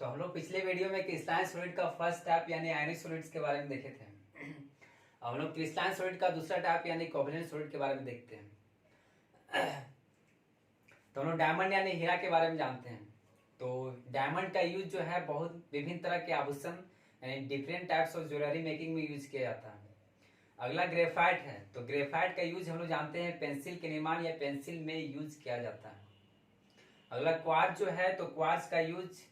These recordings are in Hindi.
तो हम लोग पिछले वीडियो में क्रिस्टलाइन सॉलिड का फर्स्ट टाइप यानी आयनिक सॉलिड्स के बारे में देखे थे। अब हम लोग क्रिस्टलाइन सॉलिड का दूसरा टाइप यानी कोवैलेंट सॉलिड के बारे में देखते हैं। तो हम लोग डायमंड यानी हीरा के बारे में जानते हैं। तो डायमंड का यूज जो है बहुत विभिन्न तरह के आभूषण यानी different types of jewellery making में यूज किया जाता है। अगला ग्रेफाइट है। तो ग्रेफाइट का यूज हम लोग जानते हैं पेंसिल के निर्माण या पेंसिल में यूज किया जाता है। अगला क्वार्ट्ज जो है, तो क्वार्ट्ज का यूज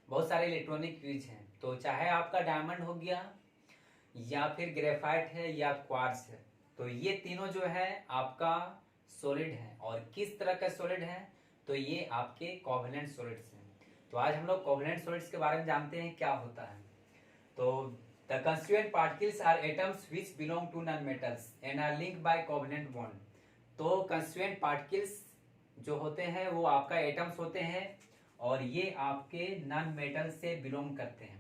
बहुत सारे इलेक्ट्रॉनिक यूज हैं। तो चाहे आपका डायमंड हो गया या फिर ग्रेफाइट है या क्वार्ट्ज है, तो ये तीनों जो है आपका सॉलिड है। और किस तरह का सॉलिड है, तो ये आपके कोवैलेंट सॉलिड्स हैं। तो आज हम लोग कोवैलेंट सॉलिड्स के बारे में जानते हैं क्या होता है। तो the constituent particles are atoms which belong to non metals and are linked by covalent bond. तो कंस्टिट्यूएंट पार्टिकल्स जो होते हैं वो आपका एटम्स होते हैं और ये आपके नॉन मेटल से बिलोंग करते हैं।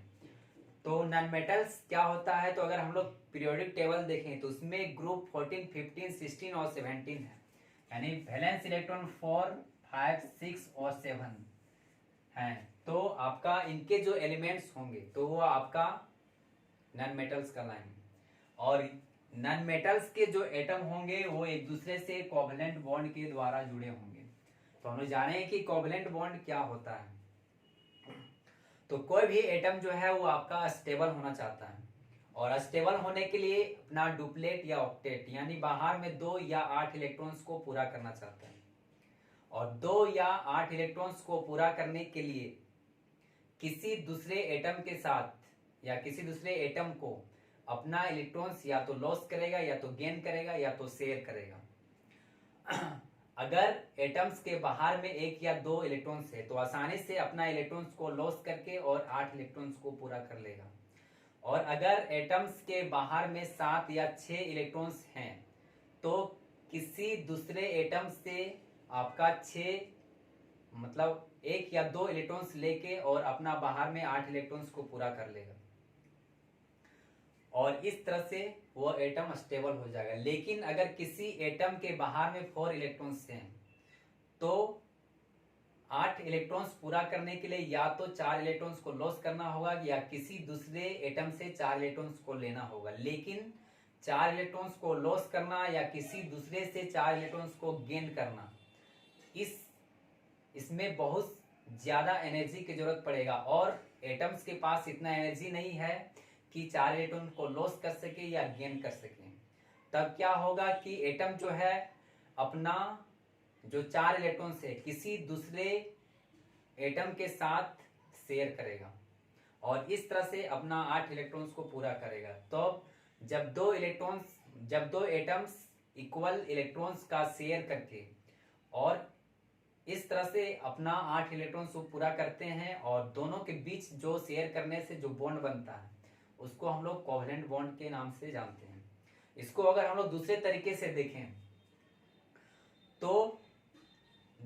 तो नॉन मेटल्स क्या होता है, तो अगर हम लोग पीरियोडिक टेबल देखें तो उसमें ग्रुप 14, 15, 16 और 17 है, यानी वैलेंस इलेक्ट्रॉन 4, 5, 6 और 7 हैं। तो आपका इनके जो एलिमेंट्स होंगे तो वो आपका नॉन मेटल्स कहलाएंगे। और नॉन मेटल्स के जो एटम होंगे वो एक दूसरे से कोवैलेंट बॉन्ड के द्वारा जुड़े होंगे। तो हम लोग जाने कि कोवैलेंट बॉन्ड क्या होता है। तो कोई भी एटम जो है वो आपका स्टेबल होना चाहता है और स्टेबल होने के लिए अपना डुप्लेट या ऑक्टेट यानी बाहर में 2 या 8 इलेक्ट्रॉन्स को पूरा करना चाहता है। और 2 या 8 इलेक्ट्रॉन्स को पूरा करने के लिए किसी दूसरे एटम के साथ या किसी दूसरे एटम को अपना इलेक्ट्रॉन्स या तो लॉस करेगा या तो गेन करेगा या तो शेयर करेगा। अगर एटम्स के बाहर में 1 या 2 इलेक्ट्रॉन्स है तो आसानी से अपना इलेक्ट्रॉन्स को लॉस करके और 8 इलेक्ट्रॉन्स को पूरा कर लेगा। और अगर एटम्स के बाहर में 7 या 6 इलेक्ट्रॉन्स हैं तो किसी दूसरे एटम से आपका 6 मतलब 1 या 2 इलेक्ट्रॉन्स लेके और अपना बाहर में 8 इलेक्ट्रॉन्स को पूरा कर लेगा और इस तरह से वो एटम स्टेबल हो जाएगा। लेकिन अगर किसी एटम के बाहर में 4 इलेक्ट्रॉन्स हैं तो 8 इलेक्ट्रॉन्स पूरा करने के लिए या तो 4 इलेक्ट्रॉन्स को लॉस करना होगा या किसी दूसरे एटम से 4 इलेक्ट्रॉन्स को लेना होगा। लेकिन 4 इलेक्ट्रॉन्स को लॉस करना या किसी दूसरे से 4 इलेक्ट्रॉन्स को गेन करना, इसमें बहुत ज्यादा एनर्जी की जरूरत पड़ेगा और एटम्स के पास इतना एनर्जी नहीं है कि 4 इलेक्ट्रॉन को लॉस कर सके या गेन कर सके। तब क्या होगा कि एटम जो है अपना जो 4 इलेक्ट्रॉन से किसी दूसरे एटम के साथ शेयर करेगा और इस तरह से अपना 8 इलेक्ट्रॉन्स को पूरा करेगा। तो जब दो एटम्स इक्वल इलेक्ट्रॉन्स का शेयर करके और इस तरह से अपना 8 इलेक्ट्रॉन्स को पूरा करते हैं और दोनों के बीच जो शेयर करने से जो बॉन्ड बनता है उसको हम लोग कोवैलेंट बॉन्ड के नाम से जानते हैं। इसको अगर हम लोग दूसरे तरीके से देखें तो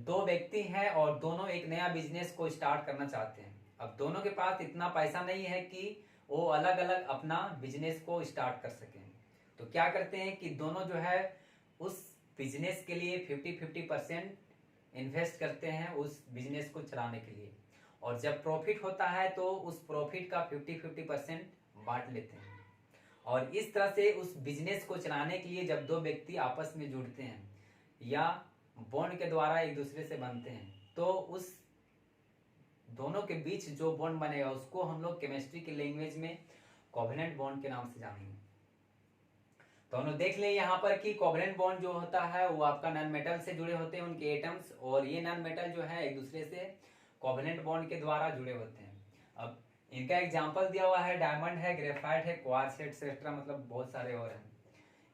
2 व्यक्ति हैं और दोनों एक नया बिजनेस को स्टार्ट करना चाहते हैं। अब दोनों के पास इतना पैसा नहीं है कि वो अलग अलग अपना बिजनेस को स्टार्ट कर सकें। तो क्या करते हैं कि दोनों जो है उस बिजनेस के लिए 50-50% इन्वेस्ट करते हैं उस बिजनेस को चलाने के लिए। और जब प्रॉफिट होता है तो उस प्रॉफिट का 50-50% बांट लेते हैं। और इस तरह से उस बिजनेस को चलाने के लिए जब 2 व्यक्ति आपस में जुड़ते हैं या बॉन्ड के द्वारा एक दूसरे से बनते हैं तो उस दोनों के बीच जो बॉन्ड बनेगा उसको हम लोग केमिस्ट्री की लैंग्वेज में कोवैलेंट बॉन्ड के नाम से जानेंगे। तो हम लोग देख लें यहाँ पर कि कोवैलेंट बॉन्ड जो होता है वो आपका नॉन मेटल से जुड़े होते हैं उनके एटम्स, और ये नॉन मेटल जो है एक दूसरे से कोवैलेंट बॉन्ड के द्वारा जुड़े होते हैं। अब इनका एग्जांपल दिया हुआ है, डायमंड है, ग्रेफाइट है, क्वार्ट्ज है, एक्सेट्रा, मतलब बहुत सारे और हैं।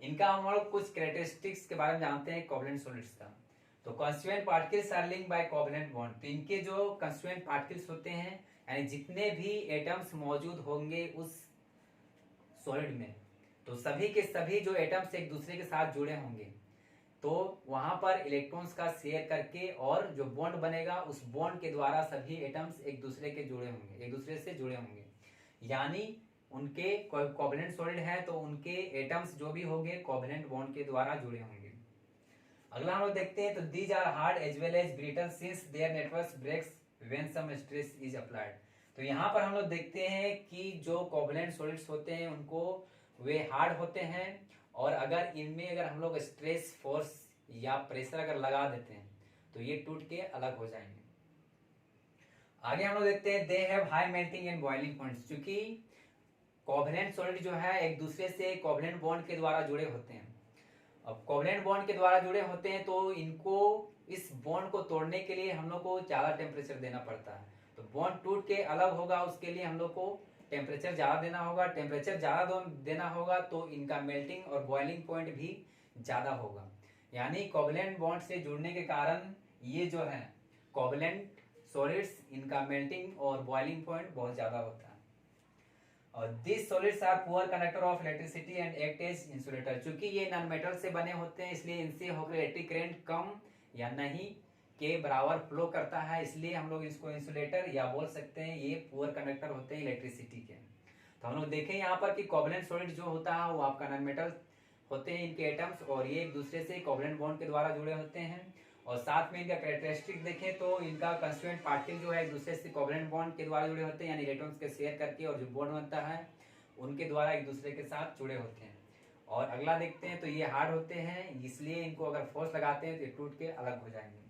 इनका हम लोग कुछ कैरेक्टरिस्टिक्स के बारे में जानते हैं कोवैलेंट सॉलिड्स का। तो constituent particles are linked by covalent bond. तो इनके जो कंस्टिट्यूएंट पार्टिकल्स होते हैं यानी जितने भी एटम्स मौजूद होंगे उस सॉलिड में, तो सभी के सभी जो एटम्स एक दूसरे के साथ जुड़े होंगे तो वहां पर इलेक्ट्रॉन्स का शेयर करके और जो बॉन्ड बनेगा उस बॉन्ड के द्वारा सभी एटम्स एक दूसरे से जुड़े होंगे। यानी उनके कोवैलेंट सॉलिड है तो उनके एटम्स जो भी होंगे कोवैलेंट बॉन्ड के द्वारा जुड़े होंगे। अगला हम लोग देखते हैं, तो these are hard as well as brittle since their networks breaks when some stress is applied. तो यहाँ पर हम लोग देखते हैं कि जो कोवलेंट सॉलिड्स होते हैं उनको वे हार्ड होते हैं, और अगर इनमें अगर हम लोग स्ट्रेस फोर्स या प्रेशर अगर लगा देते हैं तो ये टूट के अलग हो जाएंगे। आगे हम लोग देखते हैं they have high melting and boiling points. क्योंकि कोवलेंट सॉलिड जो है एक दूसरे से कोवलेंट बॉन्ड के द्वारा जुड़े होते हैं। अब कोवलेंट बॉन्ड के द्वारा जुड़े होते हैं तो इनको इस बॉन्ड को तोड़ने के लिए हम लोग को ज्यादा टेम्परेचर देना पड़ता है। तो बॉन्ड टूट के अलग होगा, उसके लिए हम लोग को टेम्परेचर ज्यादा देना होगा। टेम्परेचर ज्यादा देना होगा तो इनका मेल्टिंग और बॉइलिंग पॉइंट भी ज्यादा होगा। यानी कोवलेंट बॉन्ड से जुड़ने के कारण ये जो है कोवलेंट सॉलिड्स, इनका मेल्टिंग और बॉइलिंग पॉइंट बहुत ज्यादा होता है। और this solids are poor conductor of electricity and act as insulator. चूंकि ये नॉन मेटल से बने होते हैं इसलिए इनसे होकर इलेक्ट्रिक करंट कम या नहीं के बराबर फ्लो करता है, इसलिए हम लोग इसको इंसुलेटर या बोल सकते हैं ये पुअर कंडक्टर होते हैं इलेक्ट्रिसिटी के। तो हम लोग देखें यहाँ पर कि कोवलेंट सॉलिड जो होता है वो आपका नॉन मेटल होते हैं इनके एटम्स, और ये एक दूसरे से कोवलेंट बॉन्ड के द्वारा जुड़े होते हैं। और साथ में इनका कैरेक्टरिस्टिक देखें तो इनका कंस्टिट्यूएंट पार्टिकल जो है एक दूसरे से कोवलेंट बॉन्ड के द्वारा जुड़े होते हैं, यानी इलेक्ट्रॉन्स के शेयर करके, और जो बॉन्ड बनता है उनके द्वारा एक दूसरे के साथ जुड़े होते हैं। और अगला देखते हैं तो ये हार्ड होते हैं, इसलिए इनको अगर फोर्स लगाते हैं तो ये टूट के अलग हो जाएंगे।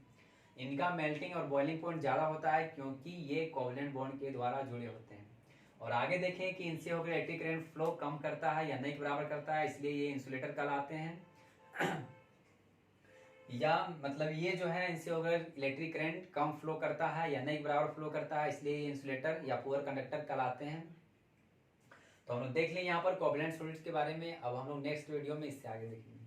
इनका मेल्टिंग और बॉइलिंग पॉइंट ज़्यादा होता है क्योंकि ये कोवलेंट बॉन्ड के द्वारा जुड़े होते हैं। और आगे देखें कि इनसे होकर इलेक्ट्रिक करंट फ्लो कम करता है या नहीं के बराबर करता है, इसलिए ये इंसुलेटर कहलाते हैं। या मतलब ये जो है इनसे होकर इलेक्ट्रिक करंट कम फ्लो करता है या नहीं बराबर फ्लो करता है, इसलिए ये इंसुलेटर या पुअर कंडक्टर कहलाते हैं। तो हम लोग देख लें यहाँ पर कोवलेंट सॉलिड्स के बारे में। अब हम लोग नेक्स्ट वीडियो में इससे आगे देखेंगे।